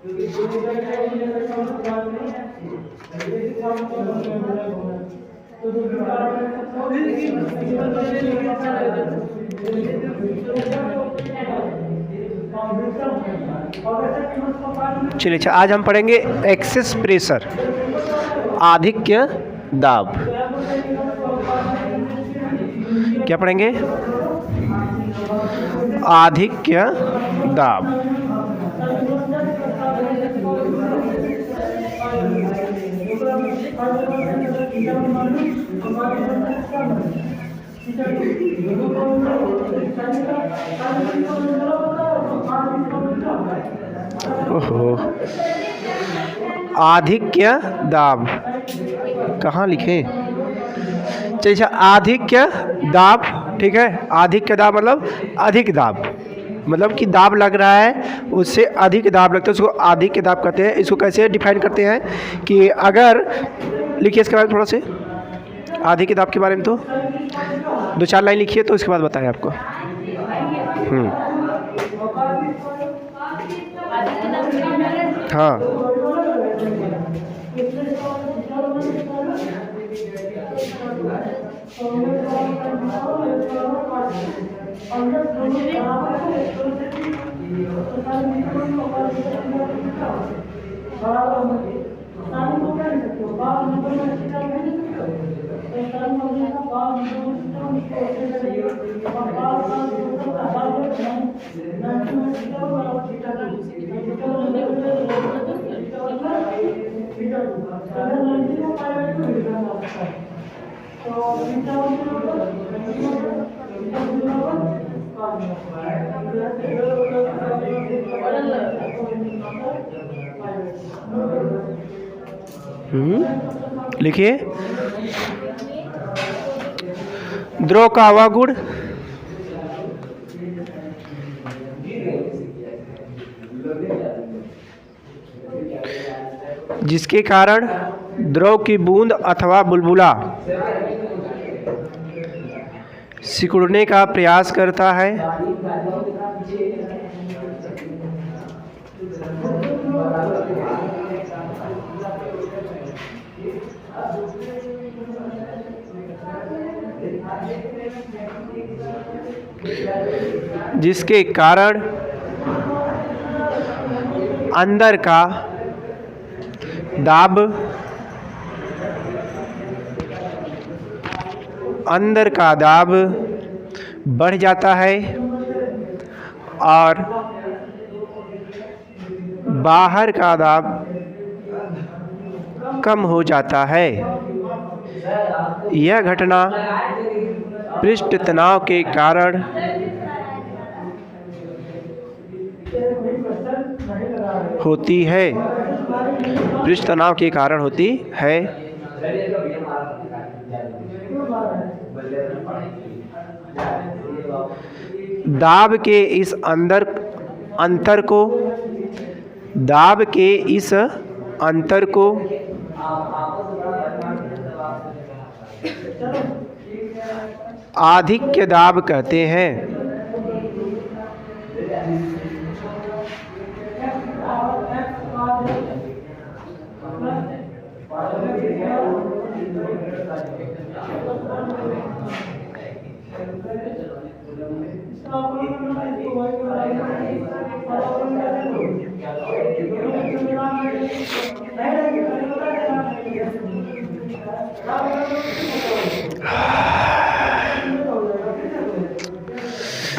चलिए अच्छा, आज हम पढ़ेंगे एक्सेस प्रेशर, आधिक्य दाब। क्या पढ़ेंगे? आधिक्य दाब। ओहो, आधिक्य दाब कहाँ लिखे? चलिए, आधिक्य दाब, ठीक है। आधिक्य दाब मतलब अधिक दाब, मतलब कि दाब लग रहा है उससे अधिक दाब लगता है, उसको आधिक्य दाब कहते हैं। इसको कैसे डिफाइन करते हैं कि अगर, लिखिए इसके बारे में थोड़ा से आधिक्य दाब के बारे में, तो 2-4 लाइन लिखिए तो इसके बाद बताएं आपको। हाँ, लिखिए। द्रव का आवागुण जिसके कारण द्रव की बूंद अथवा बुलबुला सिकुड़ने का प्रयास करता है, जिसके कारण अंदर का दाब बढ़ जाता है और बाहर का दाब कम हो जाता है। यह घटना पृष्ठ तनाव के कारण होती है। पृष्ठ तनाव के कारण होती है। दाब के इस अंतर को आधिक्य दाब कहते हैं।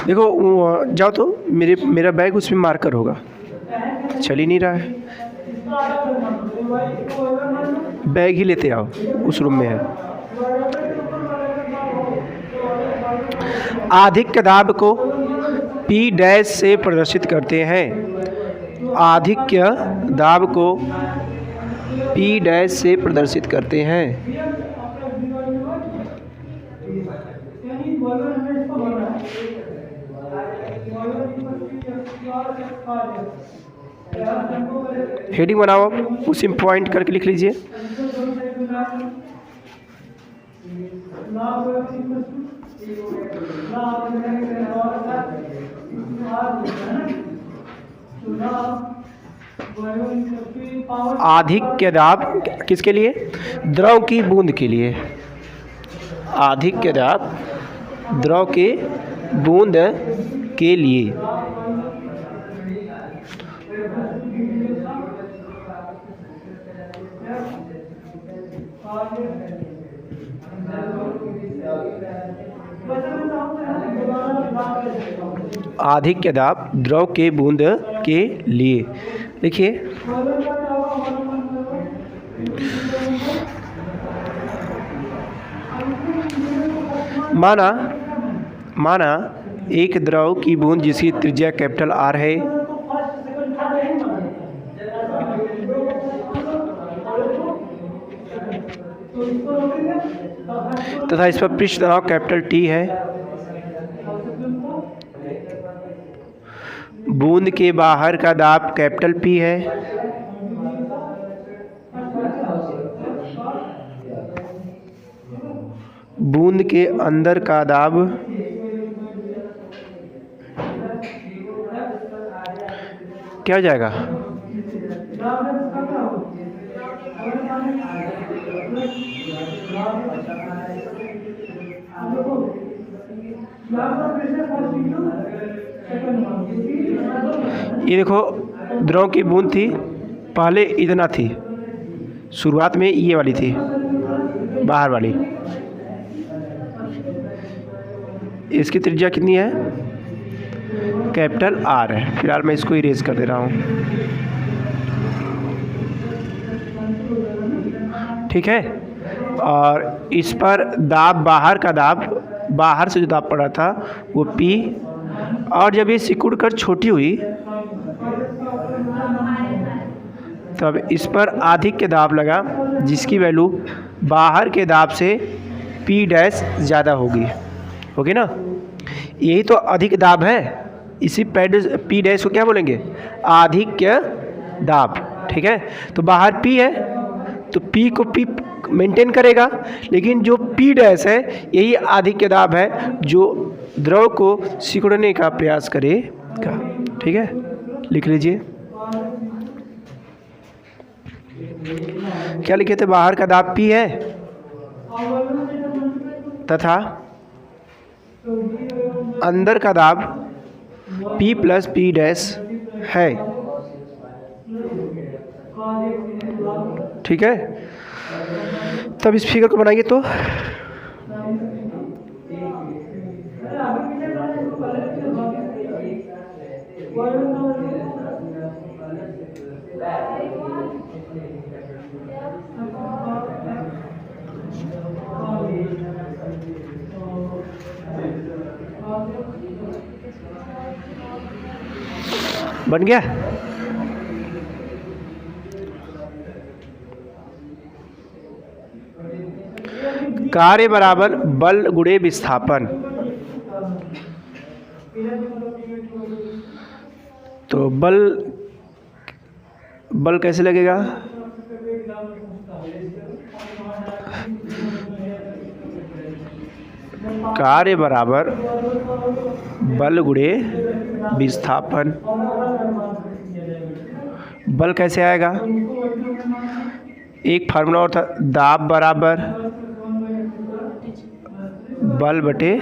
देखो, जाओ तो मेरा बैग उसमें मार्कर होगा, चल ही नहीं रहा है। बैग ही लेते आओ, उस रूम में है। आधिक्य दाब को P' से प्रदर्शित करते हैं। आधिक्य दाब को P' से प्रदर्शित करते हैं। हेडिंग बनाओ, उसी में पॉइंट करके लिख लीजिए। आधिक्य दाब किसके लिए? द्रव की बूंद के लिए। आधिक्य दाब द्रव के बूंद के लिए। आधिक्य दाब द्रव के बूंद के लिए। देखिए माना एक द्रव की बूंद जिसकी त्रिज्या कैपिटल आर है तथा इस पर पृष्ठ तनाव कैपिटल टी है। बूंद के बाहर का दाब कैपिटल पी है। बूंद के अंदर का दाब क्या हो जाएगा? ये देखो द्रव की बूंद थी, पहले इतना थी, शुरुआत में ये वाली थी बाहर वाली। इसकी त्रिज्या कितनी है? कैपिटल आर है। फिलहाल मैं इसको इरेज कर दे रहा हूँ। ठीक है, और इस पर दाब बाहर का दाब, बाहर से जो दाब पड़ा था वो P, और जब ये सिकुड़ कर छोटी हुई तब इस पर आधिक्य दाब लगा जिसकी वैल्यू बाहर के दाब से P डैश ज़्यादा होगी ना। यही तो अधिक दाब है, इसी P डैश को क्या बोलेंगे? आधिक्य दाब। ठीक है, तो बाहर P है तो P को P मेंटेन करेगा, लेकिन जो P डैश है यही आधिक्य दाब है जो द्रव को सिकुड़ने का प्रयास करेगा। ठीक है, लिख लीजिए। क्या लिखे थे? बाहर का दाब P है तथा अंदर का दाब P प्लस P डैश है। ठीक है, तब इस फिगर को बनाइए तो बन गया। कार्य बराबर बल गुणे विस्थापन। तो बल कैसे लगेगा? कार्य बराबर बल गुणे विस्थापन। बल कैसे आएगा? एक फार्मूला और था, दाब बराबर बल बटे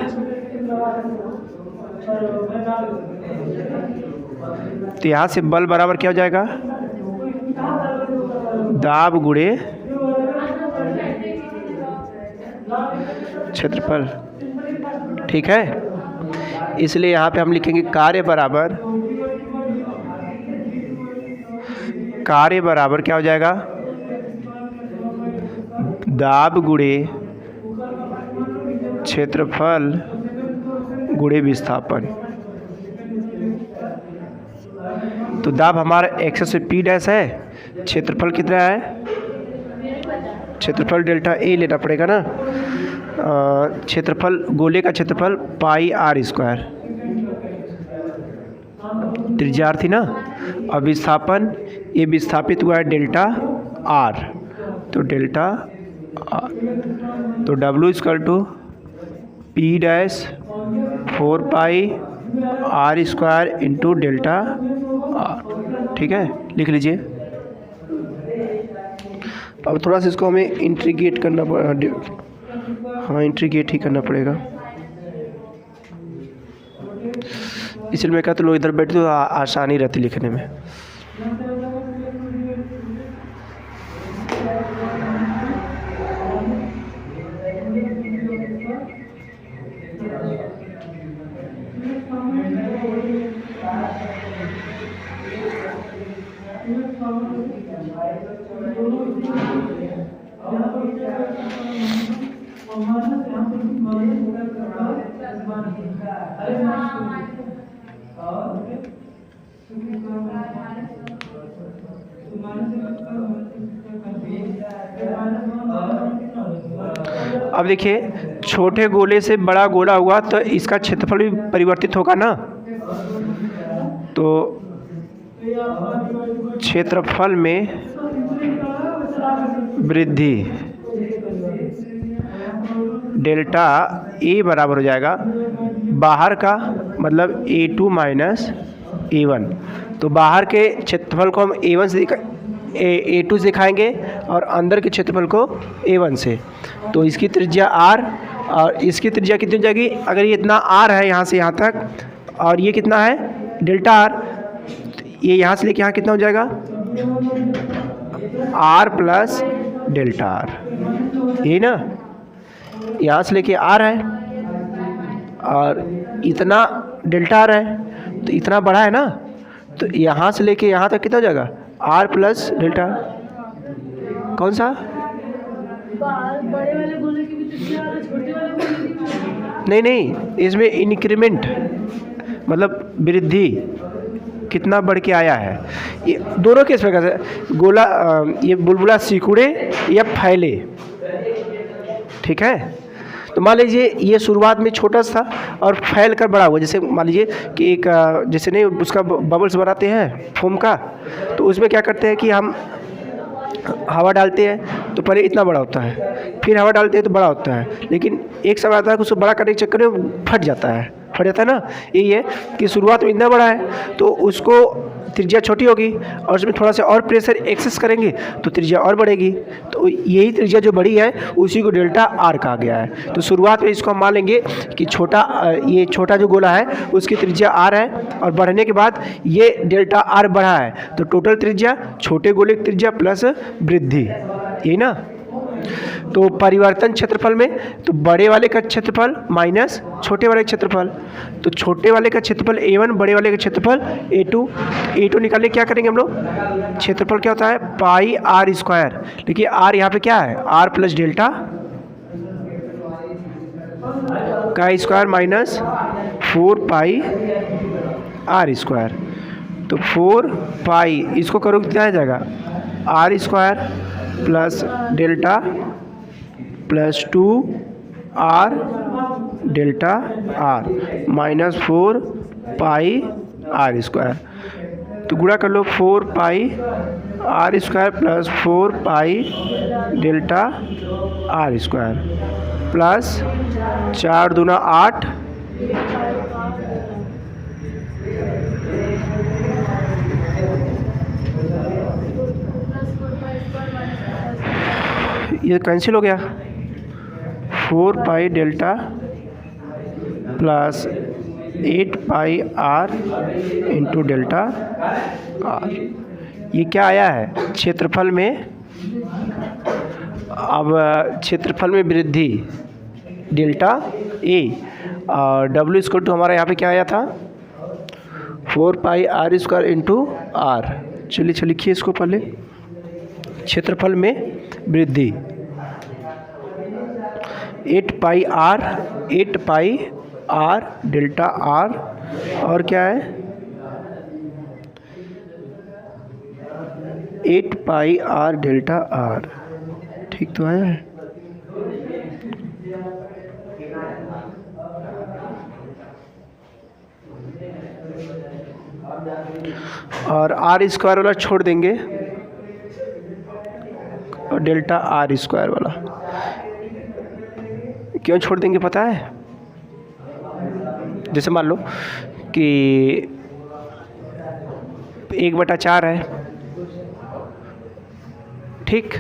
तो यहाँ से बल बराबर क्या हो जाएगा? दाब गुणे क्षेत्रफल। ठीक है, इसलिए यहाँ पे हम लिखेंगे कार्य बराबर क्या हो जाएगा? दाब गुणे क्षेत्रफल गुणे विस्थापन। तो दाब हमारा एक्स से P डैश है, क्षेत्रफल कितना है? क्षेत्रफल डेल्टा A लेना पड़ेगा ना। क्षेत्रफल गोले का क्षेत्रफल पाई R स्क्वायर, त्रिज्या थी ना। अब विस्थापन, ये विस्थापित हुआ है डेल्टा R, तो डेल्टा R, तो W equal to P dash 4 pi R square into delta R। ठीक है, लिख लीजिए। अब थोड़ा सा इसको हमें इंटीग्रेट करना हाँ इंटीग्रेट ही करना पड़ेगा, इसलिए मैं कहता लोग इधर बैठे तो आसानी रहती लिखने में। अब देखिए, छोटे गोले से बड़ा गोला हुआ तो इसका क्षेत्रफल भी परिवर्तित होगा ना, तो क्षेत्रफल में वृद्धि डेल्टा ए बराबर हो जाएगा बाहर का मतलब A2 माइनस A1। तो बाहर के क्षेत्रफल को हम A1 से A2 से दिखाएंगे और अंदर के क्षेत्रफल को A1 से। तो इसकी त्रिज्या R और इसकी त्रिज्या कितनी हो जाएगी, अगर ये इतना R है यहाँ से यहाँ तक और ये कितना है डेल्टा R, ये यहाँ से लेके यहाँ कितना हो जाएगा R प्लस डेल्टा R, ये ना यहाँ से लेके R है और इतना डेल्टा R है, तो इतना बड़ा है ना, तो यहाँ से लेके यहाँ तक कितना हो जाएगा R प्लस डेल्टा। कौन सा बड़े वाले गोले की भी त्रिज्या और छोटे वाले गोले की भी? नहीं, इसमें इंक्रीमेंट मतलब वृद्धि कितना बढ़ के आया है, ये दोनों केस में कैसे गोला ये बुलबुला सिकुड़े या फैले, ठीक है। तो मान लीजिए ये शुरुआत में छोटा सा और फैल कर बड़ा हुआ, जैसे मान लीजिए कि एक जैसे नहीं उसका बबल्स बनाते हैं फोम का, तो उसमें क्या करते हैं कि हम हवा डालते हैं तो पहले इतना बड़ा होता है, फिर हवा डालते हैं तो बड़ा होता है, लेकिन एक समय आता है कि उसको बड़ा करने के चक्कर में फट जाता है ना। यही है कि शुरुआत में इतना बड़ा है तो उसको त्रिज्या छोटी होगी और उसमें थोड़ा सा और प्रेशर एक्सेस करेंगे तो त्रिज्या और बढ़ेगी, तो यही त्रिज्या जो बड़ी है उसी को डेल्टा आर कहा गया है। तो शुरुआत में इसको हम मान लेंगे कि ये छोटा जो गोला है उसकी त्रिज्या आर है और बढ़ने के बाद ये डेल्टा आर बढ़ा है, तो टोटल त्रिज्या छोटे गोले की त्रिज्या प्लस वृद्धि, यही ना। तो परिवर्तन क्षेत्रफल में तो बड़े वाले का क्षेत्रफल माइनस छोटे वाले का क्षेत्रफल, तो छोटे वाले का क्षेत्रफल A1 बड़े वाले का क्षेत्रफल A2 निकालने क्या करेंगे हम लोग, क्षेत्रफल क्या होता है पाई आर स्क्वायर। देखिए आर यहाँ पे क्या है आर प्लस डेल्टा का square minus 4 pi r square, तो 4 पाई इसको करो कितना आ जाएगा r square plus delta plus 2 r delta r minus 4 pi r square. तो गुणा कर लो 4 pi r square plus 4 pi delta r square plus 4 दूना 8 ये कैंसिल हो गया 4 pi delta plus 8 pi R into delta R. ये क्या आया है क्षेत्रफल में, अब क्षेत्रफल में वृद्धि डेल्टा ए और डब्ल्यू इक्वल टू हमारा यहाँ पे क्या आया था 4 pi r square into are. चलिए लिखिए इसको पहले, क्षेत्रफल में वृद्धि 8 पाई आर डेल्टा आर और क्या है 8 पाई आर डेल्टा आर, ठीक तो आया है। और आर स्क्वायर वाला छोड़ देंगे और डेल्टा आर स्क्वायर वाला क्यों छोड़ देंगे पता है, जैसे मान लो कि 1/4 है, ठीक,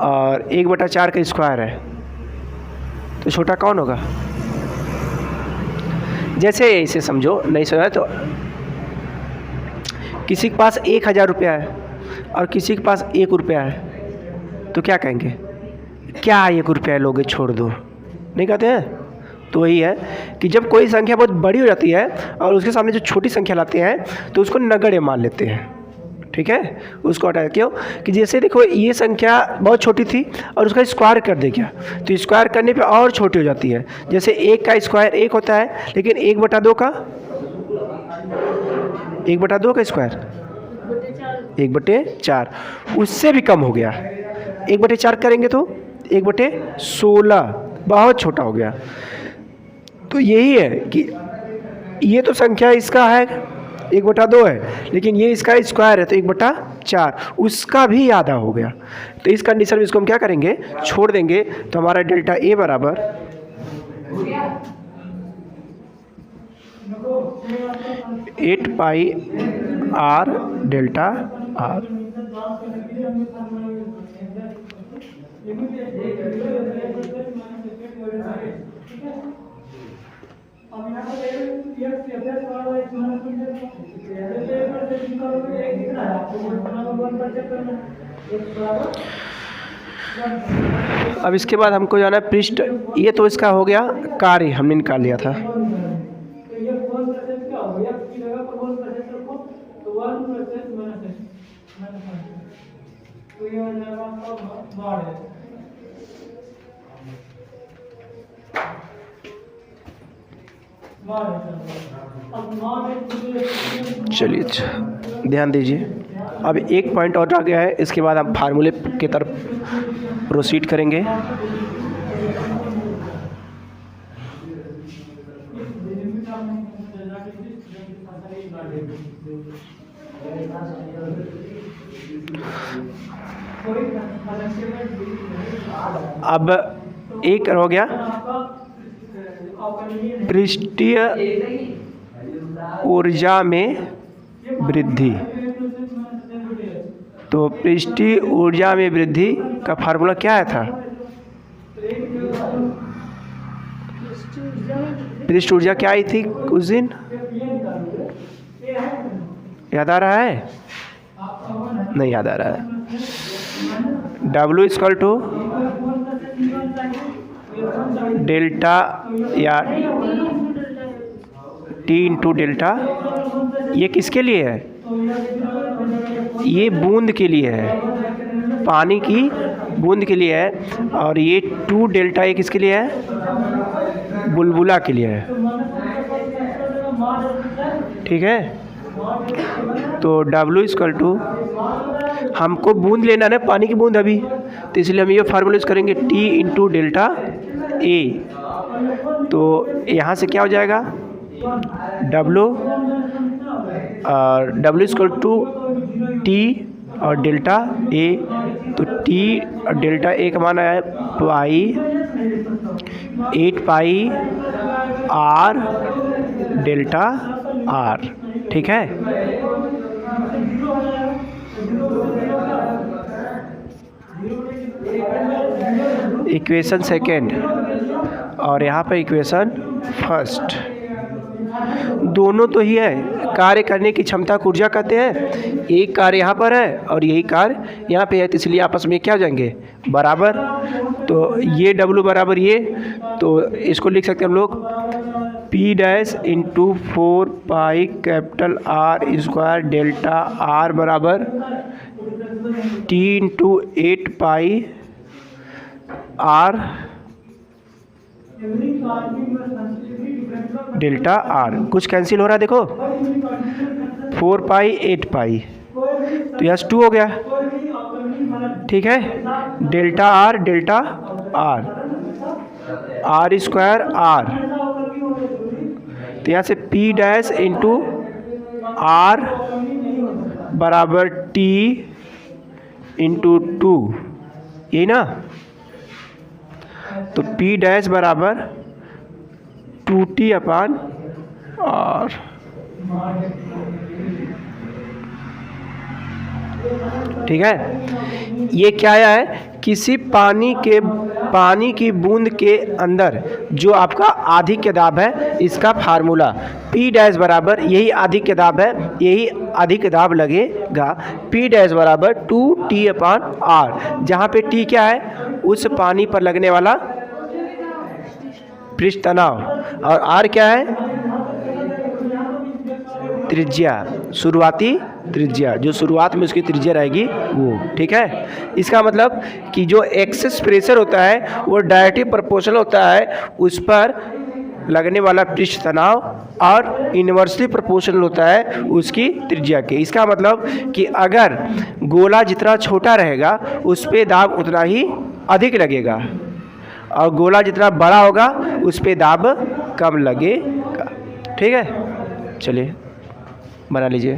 और 1/4 का स्क्वायर है, तो छोटा कौन होगा? जैसे इसे समझो, नहीं समझा तो किसी के पास 1000 रुपया है और किसी के पास 1 रुपया है, तो क्या कहेंगे? क्या 1 रुपया लोगे, छोड़ दो, नहीं कहते हैं? तो वही है कि जब कोई संख्या बहुत बड़ी हो जाती है और उसके सामने जो छोटी संख्या लाते हैं तो उसको नगण्य मान लेते हैं, ठीक है, उसको हटाया। क्यों? कि जैसे देखो ये संख्या बहुत छोटी थी और उसका स्क्वायर कर दे क्या, तो स्क्वायर करने पे और छोटी हो जाती है। जैसे 1 का स्क्वायर 1 होता है, लेकिन 1/2 का 1/2 का स्क्वायर 1/4, उससे भी कम हो गया। 1/4 करेंगे तो 1/16, बहुत छोटा हो गया। तो यही है कि ये तो संख्या इसका है 1/2 है, लेकिन ये इसका स्क्वायर है तो 1/4, उसका भी आधा हो गया। तो इस कंडीशन में इसको हम क्या करेंगे? छोड़ देंगे, तो हमारा डेल्टा ए बराबर 8πr डेल्टा आर। अब इसके बाद हमको जाना है पृष्ठ। ये तो इसका हो गया कार्य, हमने निकाल लिया था। चलिए, ध्यान दीजिए, अब एक पॉइंट और आ गया है, इसके बाद हम फार्मूले की तरफ प्रोसीड करेंगे। अब एक हो गया पृष्ठीय ऊर्जा में वृद्धि। तो पृष्ठीय ऊर्जा में वृद्धि का फार्मूला क्या है था? पृष्ठ ऊर्जा क्या आई थी उस दिन, याद आ रहा है? नहीं याद आ रहा है। W = डेल्टा या T × डेल्टा। ये किसके लिए है? ये बूंद के लिए है, पानी की बूंद के लिए है। और ये 2 डेल्टा ये किसके लिए है? बुलबुला के लिए है, ठीक है। तो W = हमको बूंद लेना है, पानी की बूंद अभी, तो इसलिए हम ये फार्मूला यूज़ करेंगे T × डेल्टा A। तो यहाँ से क्या हो जाएगा? W = T और डेल्टा A। तो T और डेल्टा A का मान है 8πr डेल्टा R, ठीक है। इक्वेशन सेकेंड और यहाँ पर इक्वेशन फर्स्ट, दोनों तो ही है। कार्य करने की क्षमता को ऊर्जा कहते हैं। एक कार्य यहाँ पर है और यही कार्य यहाँ पे है, तो इसलिए आपस में क्या हो जाएंगे? बराबर। तो ये W बराबर ये, तो इसको लिख सकते हैं हम लोग P' × 4πR² डेल्टा R बराबर T × 8πR डेल्टा R। कुछ कैंसिल हो रहा है देखो, 4π 8π, तो यहाँ 2 हो गया, ठीक है। Delta R delta R, R² R, तो यहाँ से P' × R बराबर T × 2, यही ना। तो P' बराबर 2T/R। ठीक है। ये क्या है, किसी पानी की बूंद के अंदर जो आपका आधिक्य दाब है, इसका फार्मूला P डैश बराबर, यही आधिक्य दाब है, यही अधिक दाब लगेगा, P डैश बराबर 2T/R, जहाँ पे T क्या है, उस पानी पर लगने वाला पृष्ठ तनाव, और R क्या है, त्रिज्या, शुरुआती त्रिज्या, जो शुरुआत में उसकी त्रिज्या रहेगी वो, ठीक है। इसका मतलब कि जो एक्सेस प्रेशर होता है वो डायरेक्टली प्रोपोर्शनल होता है उस पर लगने वाला पृष्ठ तनाव, और इन्वर्सली प्रोपोर्शनल होता है उसकी त्रिज्या के। इसका मतलब कि अगर गोला जितना छोटा रहेगा उस पर दाब उतना ही अधिक लगेगा, और गोला जितना बड़ा होगा उस पर दाब कम लगेगा, ठीक है। चलिए बना लीजिए।